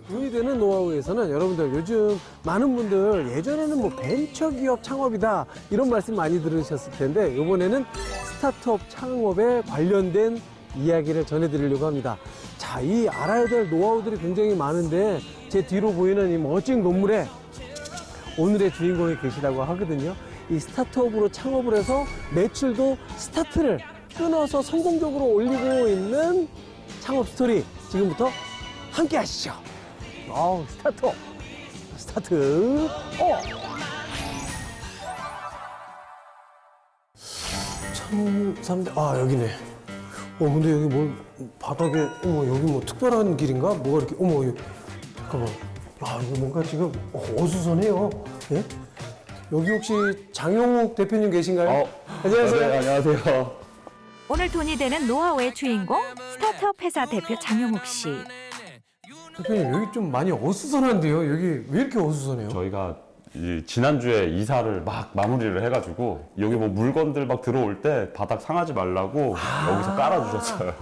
돈이 되는 노하우에서는 여러분들 요즘 많은 분들 예전에는 뭐 벤처기업 창업이다 이런 말씀 많이 들으셨을 텐데 이번에는 스타트업 창업에 관련된 이야기를 전해드리려고 합니다. 자, 이 알아야 될 노하우들이 굉장히 많은데 제 뒤로 보이는 이 멋진 건물에 오늘의 주인공이 계시다고 하거든요. 이 스타트업으로 창업을 해서 매출도 스타트를 끊어서 성공적으로 올리고 있는 창업 스토리 지금부터 함께 하시죠. 스타트업 스타트 업 1300 여기네. 근데 여기 뭘 바닥에 여기 뭐 특별한 길인가? 뭐가 이렇게 여기 잠깐만. 이거 뭔가 지금 어수선해요. 예? 여기 혹시 장용욱 대표님 계신가요? 안녕하세요. 네, 안녕하세요. 오늘 돈이 되는 노하우의 주인공 스타트업 회사 대표 장용욱 씨. 대표님 여기 좀 많이 어수선한데요. 여기 왜 이렇게 어수선해요? 저희가 지난주에 이사를 막 마무리를 해가지고 여기 뭐 물건들 막 들어올 때 바닥 상하지 말라고 여기서 깔아주셨어요.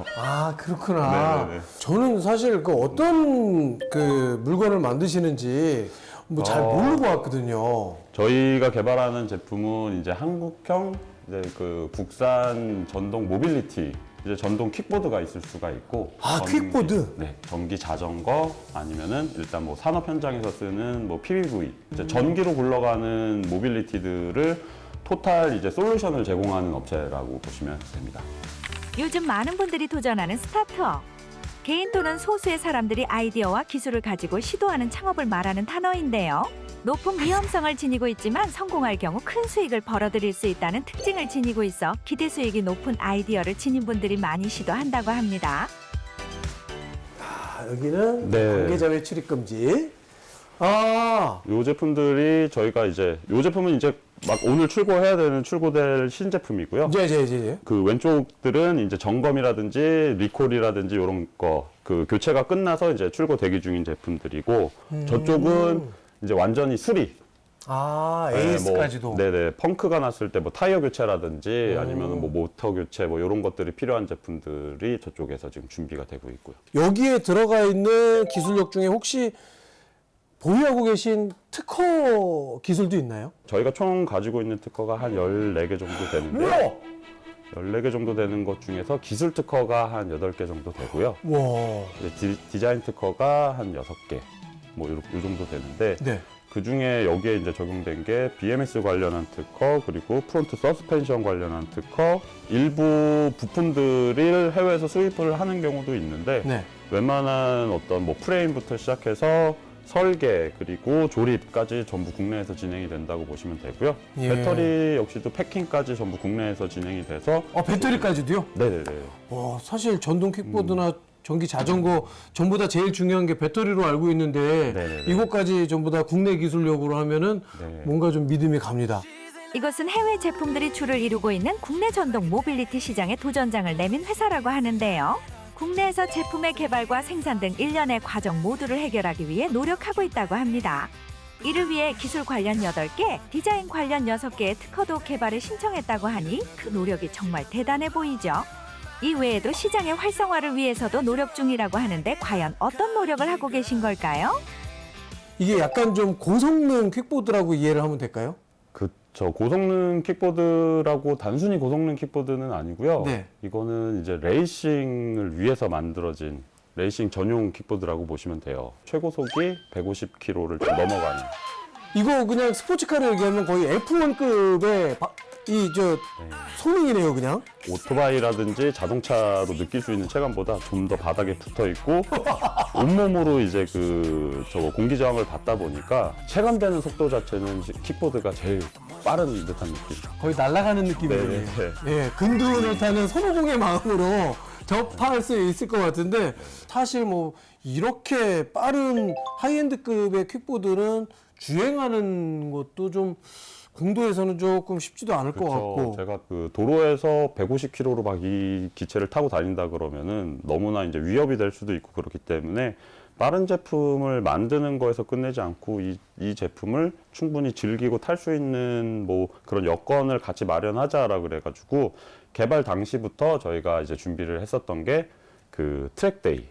그렇구나. 네네네. 저는 사실 그 어떤 그 물건을 만드시는지 뭐 잘 모르고 왔거든요. 저희가 개발하는 제품은 이제 한국형 이제 그 국산 전동 모빌리티 이제 전동 킥보드가 있을 수가 있고 킥보드? 네, 전기 자전거 아니면은 일단 뭐 산업 현장에서 쓰는 뭐 PPV 이제 전기로 굴러가는 모빌리티들을 토탈 이제 솔루션을 제공하는 업체라고 보시면 됩니다. 요즘 많은 분들이 도전하는 스타트업. 개인 또는 소수의 사람들이 아이디어와 기술을 가지고 시도하는 창업을 말하는 단어인데요. 높은 위험성을 지니고 있지만 성공할 경우 큰 수익을 벌어들일 수 있다는 특징을 지니고 있어 기대 수익이 높은 아이디어를 지닌 분들이 많이 시도한다고 합니다. 여기는 네. 관계자의 출입 금지. 요 제품들이 저희가 이제 요 제품은 이제 막 오늘 출고될 신제품이고요. 네. 그 왼쪽들은 이제 점검이라든지 리콜이라든지 이런 거 그 교체가 끝나서 이제 출고 대기 중인 제품들이고 저쪽은 이제 완전히 수리. 에이스까지도. 네네. 펑크가 났을 때 뭐 타이어 교체라든지 아니면 뭐 모터 교체 뭐 이런 것들이 필요한 제품들이 저쪽에서 지금 준비가 되고 있고요. 여기에 들어가 있는 기술력 중에 혹시 보유하고 계신 특허 기술도 있나요? 저희가 총 가지고 있는 특허가 한 14개 정도 되는데 14개 정도 되는 것 중에서 기술 특허가 한 8개 정도 되고요. 와. 이제 디자인 특허가 한 6개 뭐 요 정도 되는데 네. 그 중에 여기에 이제 적용된 게 BMS 관련한 특허, 그리고 프론트 서스펜션 관련한 특허, 일부 부품들을 해외에서 수입을 하는 경우도 있는데 네. 웬만한 어떤 뭐 프레임부터 시작해서 설계 그리고 조립까지 전부 국내에서 진행이 된다고 보시면 되고요. 예. 배터리 역시도 패킹까지 전부 국내에서 진행이 돼서 배터리까지도요? 네네네. 사실 전동 킥보드나 전기 자전거 전부 다 제일 중요한 게 배터리로 알고 있는데 네네네. 이것까지 전부 다 국내 기술력으로 하면은 네. 뭔가 좀 믿음이 갑니다. 이것은 해외 제품들이 주를 이루고 있는 국내 전동 모빌리티 시장에 도전장을 내민 회사라고 하는데요. 국내에서 제품의 개발과 생산 등 일련의 과정 모두를 해결하기 위해 노력하고 있다고 합니다. 이를 위해 기술 관련 8개, 디자인 관련 6개의 특허도 개발에 신청했다고 하니 그 노력이 정말 대단해 보이죠. 이 외에도 시장의 활성화를 위해서도 노력 중이라고 하는데 과연 어떤 노력을 하고 계신 걸까요? 이게 약간 좀 고성능 킥보드라고 이해를 하면 될까요? 그쵸. 고성능 킥보드라고 단순히 고성능 킥보드는 아니고요. 네. 이거는 이제 레이싱을 위해서 만들어진 레이싱 전용 킥보드라고 보시면 돼요. 최고속이 150km를 좀 넘어가는. 이거 그냥 스포츠카를 얘기하면 거의 F1급의 성능이네요, 그냥. 오토바이라든지 자동차로 느낄 수 있는 체감보다 좀 더 바닥에 붙어 있고 온몸으로 이제 저거 공기 저항을 받다 보니까 체감되는 속도 자체는 킥보드가 제일 빠른 듯한 느낌. 거의 날아가는 느낌이에요. 네. 예, 근두운을 타는 손오공의 마음으로 접할 수 있을 것 같은데 사실 뭐 이렇게 빠른 하이엔드급의 킥보드는 주행하는 것도 좀 공도에서는 조금 쉽지도 않을 것 같고. 제가 도로에서 150km로 막 이 기체를 타고 다닌다 그러면은 너무나 이제 위협이 될 수도 있고 그렇기 때문에 빠른 제품을 만드는 거에서 끝내지 않고 이 제품을 충분히 즐기고 탈 수 있는 뭐 그런 여건을 같이 마련하자라 그래가지고 개발 당시부터 저희가 이제 준비를 했었던 게 그 트랙데이.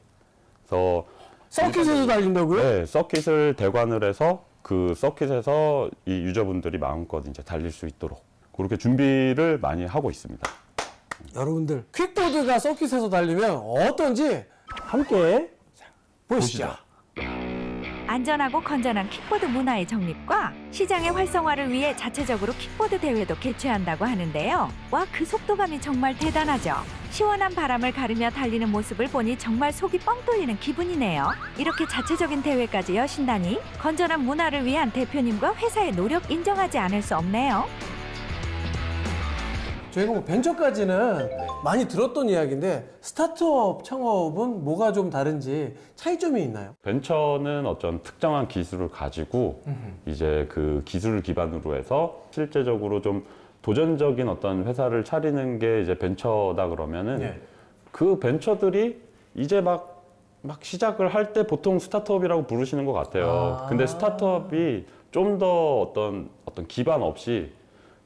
그래서 서킷에서 달린다고요? 네, 서킷을 대관을 해서 그 서킷에서 이 유저분들이 마음껏 이제 달릴 수 있도록 그렇게 준비를 많이 하고 있습니다. 여러분들 퀵보드가 서킷에서 달리면 어떤지 함께 보시죠. 안전하고 건전한 킥보드 문화의 정립과 시장의 활성화를 위해 자체적으로 킥보드 대회도 개최한다고 하는데요. 와, 그 속도감이 정말 대단하죠. 시원한 바람을 가르며 달리는 모습을 보니 정말 속이 뻥 뚫리는 기분이네요. 이렇게 자체적인 대회까지 여신다니 건전한 문화를 위한 대표님과 회사의 노력 인정하지 않을 수 없네요. 저희가 뭐 벤처까지는 많이 들었던 이야기인데 스타트업 창업은 뭐가 좀 다른지 차이점이 있나요? 벤처는 어떤 특정한 기술을 가지고 이제 그 기술을 기반으로 해서 실제적으로 좀 도전적인 어떤 회사를 차리는 게 이제 벤처다 그러면은 네. 그 벤처들이 이제 막 시작을 할 때 보통 스타트업이라고 부르시는 것 같아요. 아. 근데 스타트업이 좀 더 어떤 기반 없이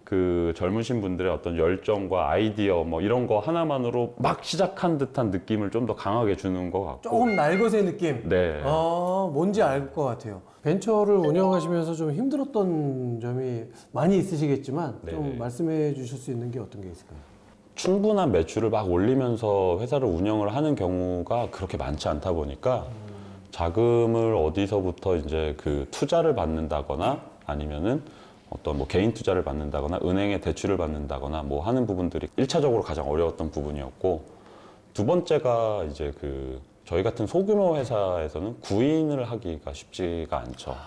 그 젊으신 분들의 어떤 열정과 아이디어 뭐 이런 거 하나만으로 막 시작한 듯한 느낌을 좀 더 강하게 주는 것 같고. 조금 날것의 느낌. 네. 뭔지 알 것 같아요. 벤처를 운영하시면서 좀 힘들었던 점이 많이 있으시겠지만 좀 네네. 말씀해 주실 수 있는 게 어떤 게 있을까요? 충분한 매출을 막 올리면서 회사를 운영을 하는 경우가 그렇게 많지 않다 보니까 자금을 어디서부터 이제 그 투자를 받는다거나 아니면은 어떤 뭐 개인 투자를 받는다거나 은행에 대출을 받는다거나 뭐 하는 부분들이 1차적으로 가장 어려웠던 부분이었고, 두 번째가 이제 그 저희 같은 소규모 회사에서는 구인을 하기가 쉽지가 않죠.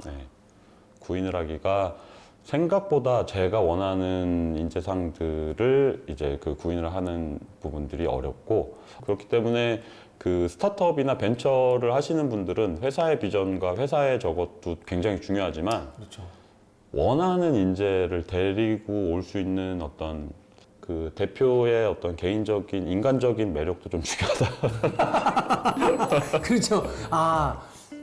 네. 구인을 하기가 생각보다 제가 원하는 인재상들을 이제 그 구인을 하는 부분들이 어렵고, 그렇기 때문에 그 스타트업이나 벤처를 하시는 분들은 회사의 비전과 회사의 저것도 굉장히 중요하지만 그렇죠. 원하는 인재를 데리고 올 수 있는 어떤 그 대표의 어떤 개인적인 인간적인 매력도 좀 중요하다. 그렇죠.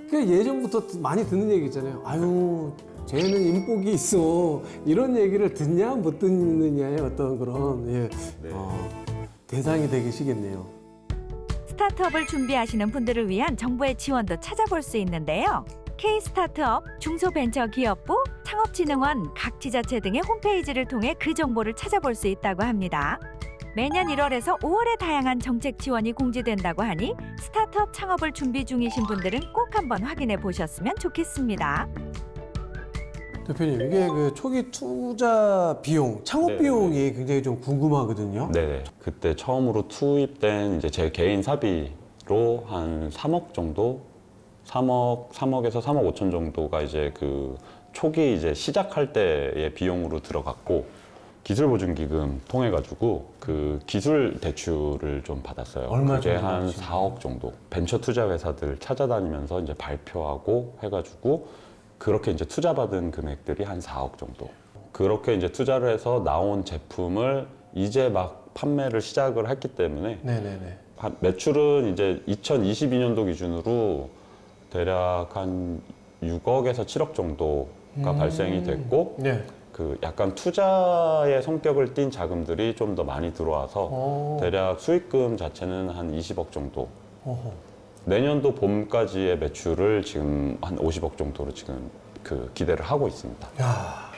그 예전부터 많이 듣는 얘기 있잖아요. 아유, 쟤는 인복이 있어. 이런 얘기를 듣냐 못 듣느냐의 어떤 그런 대상이 되시겠네요. 스타트업을 준비하시는 분들을 위한 정부의 지원도 찾아볼 수 있는데요. K-스타트업, 중소벤처기업부, 창업진흥원, 각 지자체 등의 홈페이지를 통해 그 정보를 찾아볼 수 있다고 합니다. 매년 1월에서 5월에 다양한 정책 지원이 공지된다고 하니 스타트업 창업을 준비 중이신 분들은 꼭 한번 확인해 보셨으면 좋겠습니다. 대표님, 이게 그 초기 투자 비용, 창업 네. 비용이 굉장히 좀 궁금하거든요. 네네. 그때 처음으로 투입된 이제 제 개인 사비로 한 3억 정도, 3억에서 3억 5천 정도가 이제 그 초기 이제 시작할 때의 비용으로 들어갔고, 기술보증기금 통해 가지고 그 기술 대출을 좀 받았어요. 얼마 그게 정도 한 받으신 4억 정도. 벤처 투자 회사들 찾아다니면서 이제 발표하고 해가지고 그렇게 이제 투자받은 금액들이 한 4억 정도. 그렇게 이제 투자를 해서 나온 제품을 이제 막 판매를 시작을 했기 때문에 네네네. 매출은 이제 2022년도 기준으로 대략 한 6억에서 7억 정도가 발생이 됐고, 네. 그 약간 투자의 성격을 띈 자금들이 좀 더 많이 들어와서 대략 수익금 자체는 한 20억 정도. 어허. 내년도 봄까지의 매출을 지금 한 50억 정도로 지금 그 기대를 하고 있습니다. 야,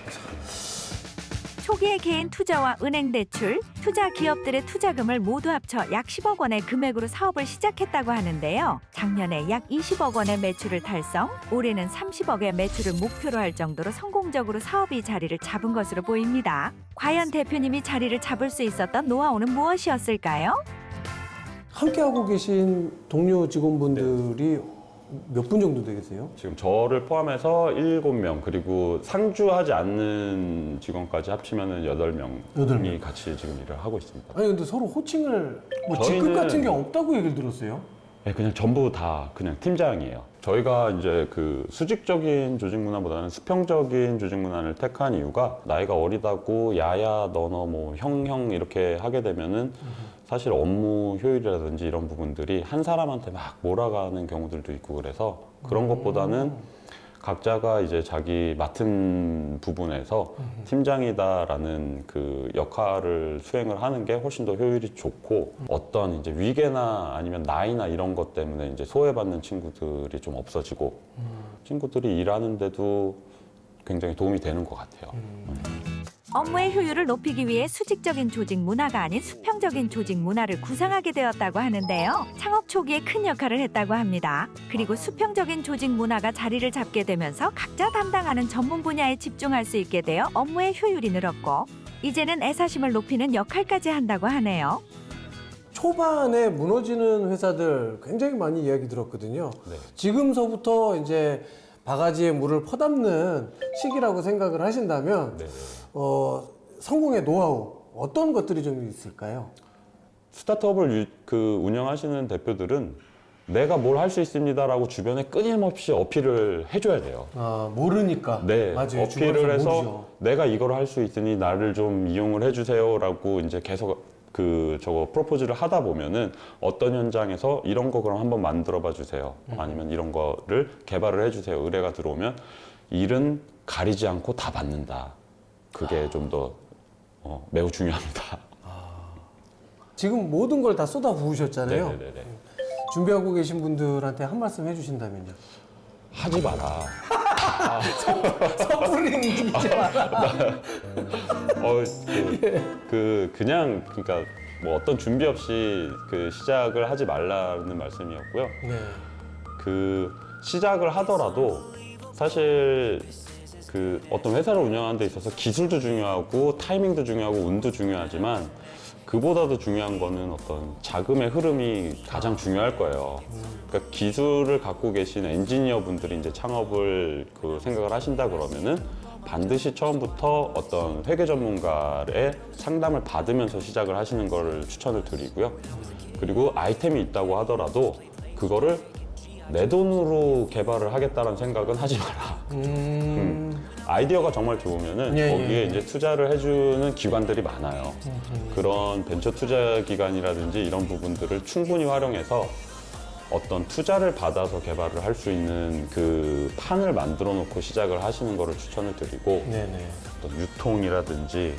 초기의 개인 투자와 은행 대출, 투자 기업들의 투자금을 모두 합쳐 약 10억 원의 금액으로 사업을 시작했다고 하는데요. 작년에 약 20억 원의 매출을 달성, 올해는 30억의 매출을 목표로 할 정도로 성공적으로 사업이 자리를 잡은 것으로 보입니다. 과연 대표님이 자리를 잡을 수 있었던 노하우는 무엇이었을까요? 함께하고 계신 동료 직원분들이 몇 분 정도 되겠어요? 지금 저를 포함해서 7명, 그리고 상주하지 않는 직원까지 합치면 8명이 8명. 같이 지금 일을 하고 있습니다. 아니 근데 서로 호칭을 뭐 저희는- 직급 같은 게 없다고 얘기를 들었어요. 네, 그냥 전부 다 그냥 팀장이에요. 저희가 이제 그 수직적인 조직 문화보다는 수평적인 조직 문화를 택한 이유가, 나이가 어리다고 야야 너너 뭐 형 이렇게 하게 되면은 사실 업무 효율이라든지 이런 부분들이 한 사람한테 막 몰아가는 경우들도 있고, 그래서 그런 것보다는 각자가 이제 자기 맡은 부분에서 팀장이다라는 그 역할을 수행을 하는 게 훨씬 더 효율이 좋고 어떤 이제 위계나 아니면 나이나 이런 것 때문에 이제 소외받는 친구들이 좀 없어지고 친구들이 일하는데도 굉장히 도움이 되는 것 같아요. 업무의 효율을 높이기 위해 수직적인 조직 문화가 아닌 수평적인 조직 문화를 구상하게 되었다고 하는데요. 창업 초기에 큰 역할을 했다고 합니다. 그리고 수평적인 조직 문화가 자리를 잡게 되면서 각자 담당하는 전문 분야에 집중할 수 있게 되어 업무의 효율이 늘었고 이제는 애사심을 높이는 역할까지 한다고 하네요. 초반에 무너지는 회사들 굉장히 많이 이야기 들었거든요. 네. 지금서부터 이제 바가지에 물을 퍼담는 시기라고 생각을 하신다면 네네. 성공의 노하우 어떤 것들이 좀 있을까요? 스타트업을 운영하시는 대표들은 내가 뭘 할 수 있습니다라고 주변에 끊임없이 어필을 해줘야 돼요. 아, 모르니까. 네, 맞아요. 어필을 해서 모르죠. 내가 이걸 할 수 있으니 나를 좀 이용을 해주세요라고 이제 계속 프로포즈를 하다 보면은 어떤 현장에서 이런 거 그럼 한번 만들어봐 주세요. 아니면 이런 거를 개발을 해주세요. 의뢰가 들어오면 일은 가리지 않고 다 받는다. 그게 좀 더 매우 중요합니다. 지금 모든 걸 다 쏟아 부으셨잖아요. 네네네. 준비하고 계신 분들한테 한 말씀 해주신다면요. 하지 마라. 섣불리 움직이지 마라. 그냥 그러니까 뭐 어떤 준비 없이 그 시작을 하지 말라는 말씀이었고요. 네. 그 시작을 하더라도 사실 그 어떤 회사를 운영하는 데 있어서 기술도 중요하고 타이밍도 중요하고 운도 중요하지만 그보다도 중요한 거는 어떤 자금의 흐름이 가장 중요할 거예요. 그러니까 기술을 갖고 계신 엔지니어 분들이 이제 창업을 생각을 하신다 그러면은 반드시 처음부터 어떤 회계 전문가의 상담을 받으면서 시작을 하시는 거를 추천을 드리고요. 그리고 아이템이 있다고 하더라도 그거를 내 돈으로 개발을 하겠다는 생각은 하지 마라. 아이디어가 정말 좋으면은 예, 거기에 예. 이제 투자를 해주는 기관들이 많아요. 그런 벤처 투자 기관이라든지 이런 부분들을 충분히 활용해서 어떤 투자를 받아서 개발을 할 수 있는 그 판을 만들어 놓고 시작을 하시는 거를 추천을 드리고 네네. 어떤 유통이라든지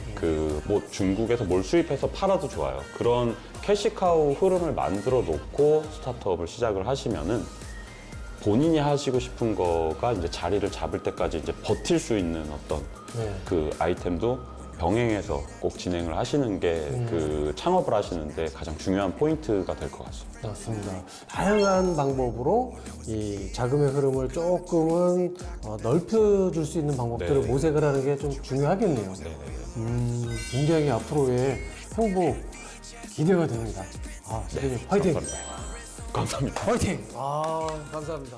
뭐 중국에서 뭘 수입해서 팔아도 좋아요. 그런 캐시카우 흐름을 만들어 놓고 스타트업을 시작을 하시면은 본인이 하시고 싶은 거가 이제 자리를 잡을 때까지 이제 버틸 수 있는 어떤 네. 그 아이템도 병행해서 꼭 진행을 하시는 게 그 창업을 하시는데 가장 중요한 포인트가 될 것 같습니다. 맞습니다. 다양한 방법으로 이 자금의 흐름을 조금은 넓혀줄 수 있는 방법들을 네. 모색을 하는 게 좀 중요하겠네요. 굉장히 앞으로의 행복 기대가 됩니다. 대표님 화이팅! 감사합니다. 화이팅! 감사합니다.